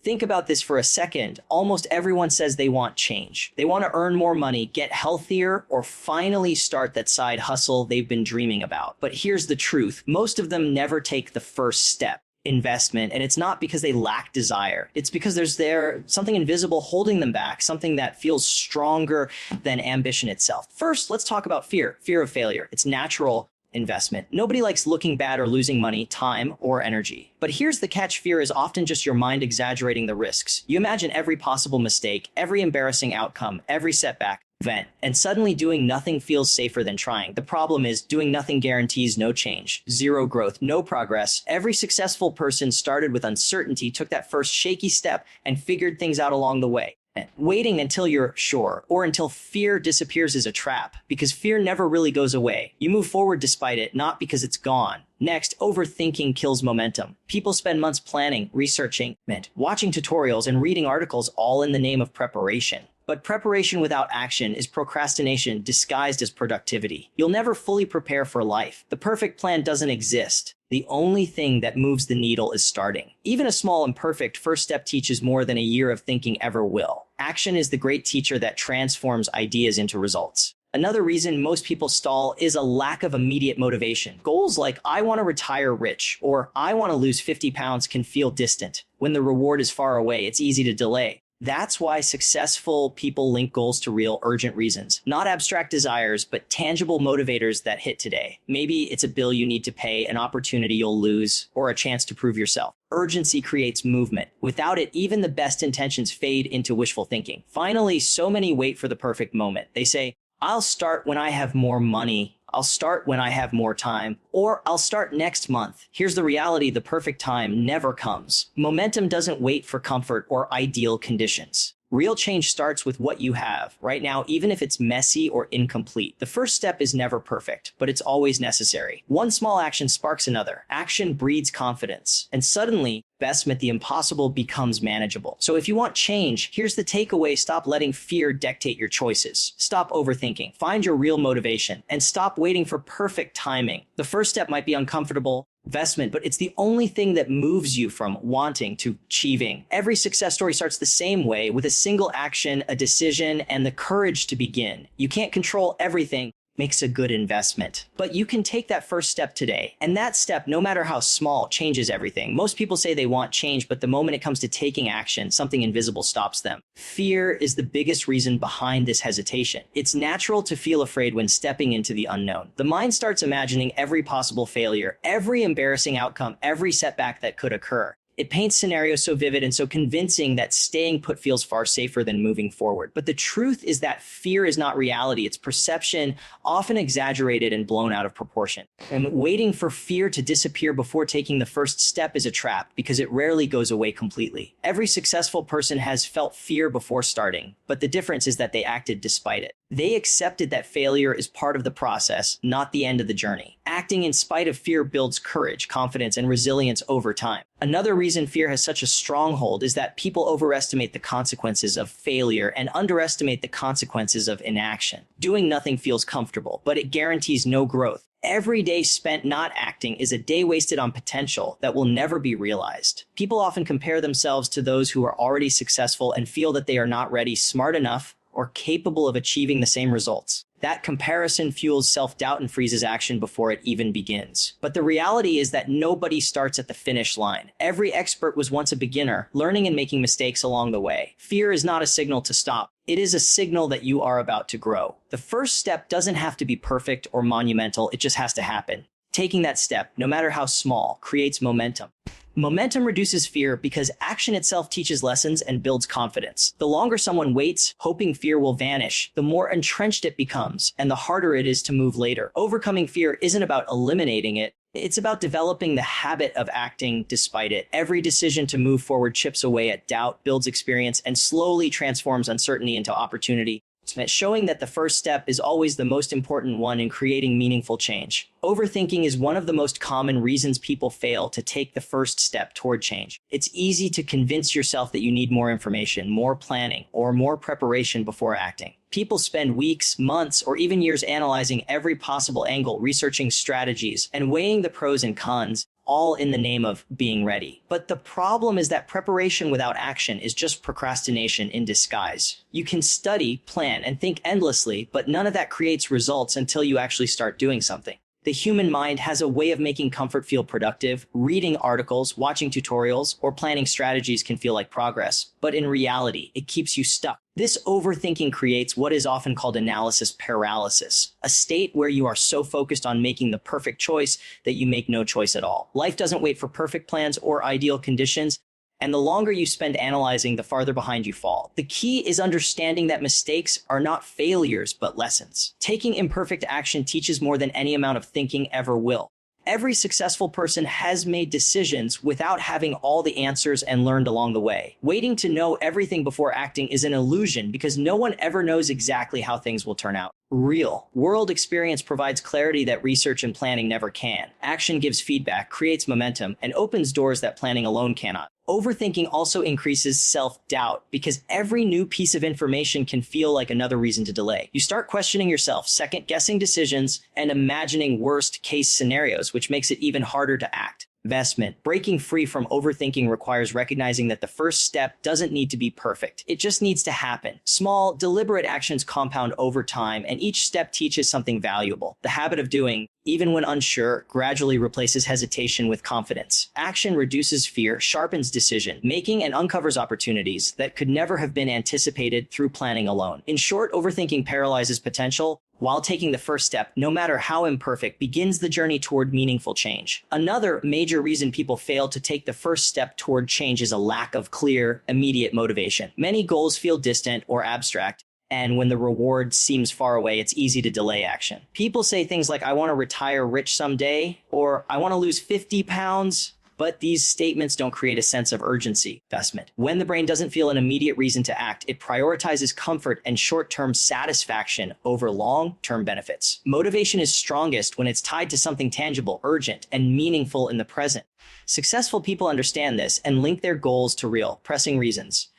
Think about this for a second. Almost everyone says they want change. They want to earn more money, get healthier, or finally start that side hustle they've been dreaming about. But here's the truth. Most of them never take the first step. Investment, and it's not because they lack desire. It's because there's something invisible holding them back, something that feels stronger than ambition itself. First, let's talk about fear of failure. It's natural investment. Nobody likes looking bad or losing money, time, or energy. But here's the catch. Fear is often just your mind exaggerating the risks. You imagine every possible mistake, every embarrassing outcome, every setback, event, and suddenly doing nothing feels safer than trying. The problem is doing nothing guarantees no change, zero growth, no progress. Every successful person started with uncertainty, took that first shaky step, and figured things out along the way. Waiting until you're sure or until fear disappears is a trap, because fear never really goes away. You move forward despite it, not because it's gone. Next, overthinking kills momentum. People spend months planning, researching, watching tutorials, and reading articles, all in the name of preparation. But preparation without action is procrastination disguised as productivity. You'll never fully prepare for life. The perfect plan doesn't exist. The only thing that moves the needle is starting. Even a small, imperfect first step teaches more than a year of thinking ever will. Action is the great teacher that transforms ideas into results. Another reason most people stall is a lack of immediate motivation. Goals like I want to retire rich or I want to lose 50 pounds can feel distant. When the reward is far away, it's easy to delay. That's why successful people link goals to real, urgent reasons. Not abstract desires, but tangible motivators that hit today. Maybe it's a bill you need to pay, an opportunity you'll lose, or a chance to prove yourself. Urgency creates movement. Without it, even the best intentions fade into wishful thinking. Finally, so many wait for the perfect moment. They say, I'll start when I have more money. I'll start when I have more time, or I'll start next month. Here's the reality: the perfect time never comes. Momentum doesn't wait for comfort or ideal conditions. Real change starts with what you have right now, even if it's messy or incomplete. The first step is never perfect, but it's always necessary. One small action sparks another. Action breeds confidence, and suddenly, investment, the impossible becomes manageable. So if you want change, here's the takeaway: stop letting fear dictate your choices. Stop overthinking. Find your real motivation and stop waiting for perfect timing. The first step might be uncomfortable, investment, but it's the only thing that moves you from wanting to achieving. Every success story starts the same way, with a single action, a decision, and the courage to begin. You can't control everything. Makes a good investment. But you can take that first step today. And that step, no matter how small, changes everything. Most people say they want change, but the moment it comes to taking action, something invisible stops them. Fear is the biggest reason behind this hesitation. It's natural to feel afraid when stepping into the unknown. The mind starts imagining every possible failure, every embarrassing outcome, every setback that could occur. It paints scenarios so vivid and so convincing that staying put feels far safer than moving forward. But the truth is that fear is not reality. It's perception, often exaggerated and blown out of proportion. And waiting for fear to disappear before taking the first step is a trap, because it rarely goes away completely. Every successful person has felt fear before starting, but the difference is that they acted despite it. They accepted that failure is part of the process, not the end of the journey. Acting in spite of fear builds courage, confidence, and resilience over time. Another reason fear has such a stronghold is that people overestimate the consequences of failure and underestimate the consequences of inaction. Doing nothing feels comfortable, but it guarantees no growth. Every day spent not acting is a day wasted on potential that will never be realized. People often compare themselves to those who are already successful and feel that they are not ready, smart enough, or capable of achieving the same results. That comparison fuels self-doubt and freezes action before it even begins. But the reality is that nobody starts at the finish line. Every expert was once a beginner, learning and making mistakes along the way. Fear is not a signal to stop. It is a signal that you are about to grow. The first step doesn't have to be perfect or monumental. It just has to happen. Taking that step, no matter how small, creates momentum. Momentum reduces fear because action itself teaches lessons and builds confidence. The longer someone waits, hoping fear will vanish, the more entrenched it becomes, and the harder it is to move later. Overcoming fear isn't about eliminating it. It's about developing the habit of acting despite it. Every decision to move forward chips away at doubt, builds experience, and slowly transforms uncertainty into opportunity, showing that the first step is always the most important one in creating meaningful change. Overthinking is one of the most common reasons people fail to take the first step toward change. It's easy to convince yourself that you need more information, more planning, or more preparation before acting. People spend weeks, months, or even years analyzing every possible angle, researching strategies, and weighing the pros and cons, all in the name of being ready. But the problem is that preparation without action is just procrastination in disguise. You can study, plan, and think endlessly, but none of that creates results until you actually start doing something. The human mind has a way of making comfort feel productive. Reading articles, watching tutorials, or planning strategies can feel like progress. But in reality, it keeps you stuck. This overthinking creates what is often called analysis paralysis, a state where you are so focused on making the perfect choice that you make no choice at all. Life doesn't wait for perfect plans or ideal conditions. And the longer you spend analyzing, the farther behind you fall. The key is understanding that mistakes are not failures, but lessons. Taking imperfect action teaches more than any amount of thinking ever will. Every successful person has made decisions without having all the answers and learned along the way. Waiting to know everything before acting is an illusion because no one ever knows exactly how things will turn out. Real world experience provides clarity that research and planning never can. Action gives feedback, creates momentum, and opens doors that planning alone cannot. Overthinking also increases self-doubt because every new piece of information can feel like another reason to delay. You start questioning yourself, second-guessing decisions, and imagining worst-case scenarios, which makes it even harder to act. Investment. Breaking free from overthinking requires recognizing that the first step doesn't need to be perfect. It just needs to happen. Small, deliberate actions compound over time, and each step teaches something valuable. The habit of doing, even when unsure, gradually replaces hesitation with confidence. Action reduces fear, sharpens decision making, and uncovers opportunities that could never have been anticipated through planning alone. In short, overthinking paralyzes potential, while taking the first step, no matter how imperfect, begins the journey toward meaningful change. Another major reason people fail to take the first step toward change is a lack of clear, immediate motivation. Many goals feel distant or abstract, and when the reward seems far away, it's easy to delay action. People say things like, I want to retire rich someday, or I want to lose 50 pounds. But these statements don't create a sense of urgency. Investment. When the brain doesn't feel an immediate reason to act, it prioritizes comfort and short-term satisfaction over long-term benefits. Motivation is strongest when it's tied to something tangible, urgent, and meaningful in the present. Successful people understand this and link their goals to real, pressing reasons.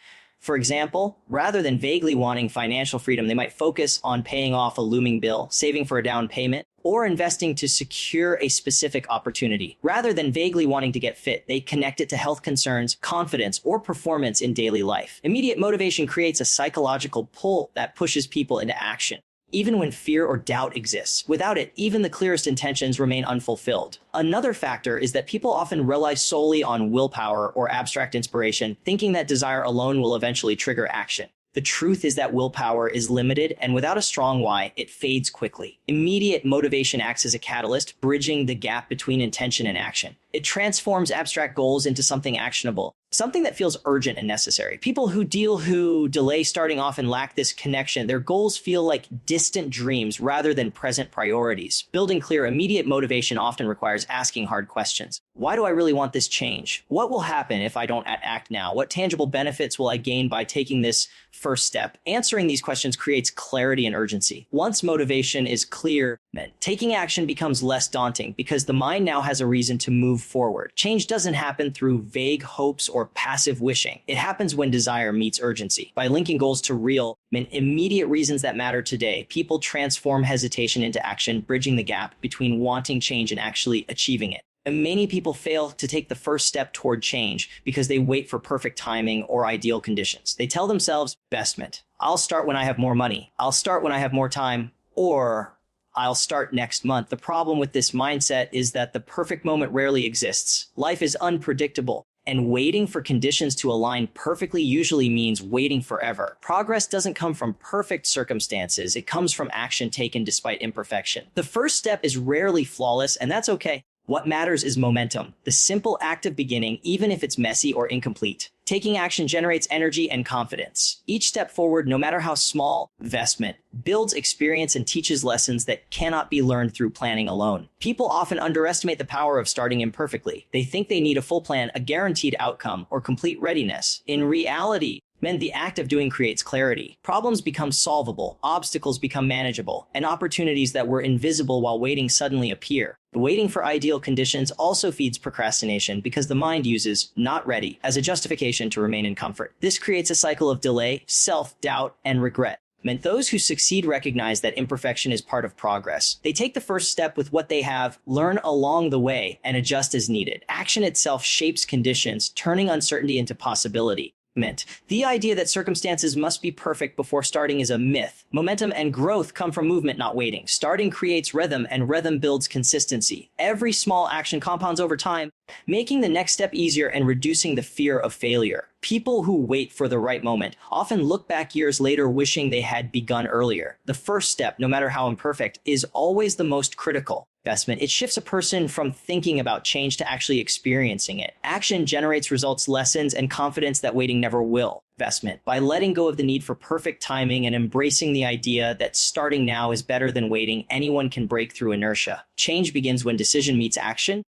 For example, rather than vaguely wanting financial freedom, they might focus on paying off a looming bill, saving for a down payment, or investing to secure a specific opportunity. Rather than vaguely wanting to get fit, they connect it to health concerns, confidence, or performance in daily life. Immediate motivation creates a psychological pull that pushes people into action, even when fear or doubt exists. Without it, even the clearest intentions remain unfulfilled. Another factor is that people often rely solely on willpower or abstract inspiration, thinking that desire alone will eventually trigger action. The truth is that willpower is limited, and without a strong why, it fades quickly. Immediate motivation acts as a catalyst, bridging the gap between intention and action. It transforms abstract goals into something actionable, something that feels urgent and necessary. People who delay starting off and lack this connection. Their goals feel like distant dreams rather than present priorities. Building clear, immediate motivation often requires asking hard questions. Why do I really want this change? What will happen if I don't act now? What tangible benefits will I gain by taking this first step? Answering these questions creates clarity and urgency. Once motivation is clear, taking action becomes less daunting because the mind now has a reason to move forward. Change doesn't happen through vague hopes or passive wishing. It happens when desire meets urgency. By linking goals to real, immediate reasons that matter today, people transform hesitation into action, bridging the gap between wanting change and actually achieving it. And many people fail to take the first step toward change because they wait for perfect timing or ideal conditions. They tell themselves, investment. I'll start when I have more money. I'll start when I have more time, or I'll start next month. The problem with this mindset is that the perfect moment rarely exists. Life is unpredictable, and waiting for conditions to align perfectly usually means waiting forever. Progress doesn't come from perfect circumstances. It comes from action taken despite imperfection. The first step is rarely flawless, and that's okay. What matters is momentum, the simple act of beginning, even if it's messy or incomplete. Taking action generates energy and confidence. Each step forward, no matter how small, investment, builds experience and teaches lessons that cannot be learned through planning alone. People often underestimate the power of starting imperfectly. They think they need a full plan, a guaranteed outcome, or complete readiness. In reality, the act of doing creates clarity. Problems become solvable, obstacles become manageable, and opportunities that were invisible while waiting suddenly appear. The waiting for ideal conditions also feeds procrastination because the mind uses "not ready" as a justification to remain in comfort. This creates a cycle of delay, self-doubt, and regret. Meant those who succeed recognize that imperfection is part of progress. They take the first step with what they have, learn along the way, and adjust as needed. Action itself shapes conditions, turning uncertainty into possibility. Meant the idea that circumstances must be perfect before starting is a myth. Momentum and growth come from movement, not waiting. Starting creates rhythm, and rhythm builds consistency. Every small action compounds over time, making the next step easier and reducing the fear of failure. People who wait for the right moment often look back years later wishing they had begun earlier. The first step, no matter how imperfect, is always the most critical. Investment. It shifts a person from thinking about change to actually experiencing it. Action generates results, lessons, and confidence that waiting never will. Investment. By letting go of the need for perfect timing and embracing the idea that starting now is better than waiting, anyone can break through inertia. Change begins when decision meets action,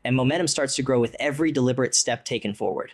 and momentum starts to grow with every deliberate step taken forward.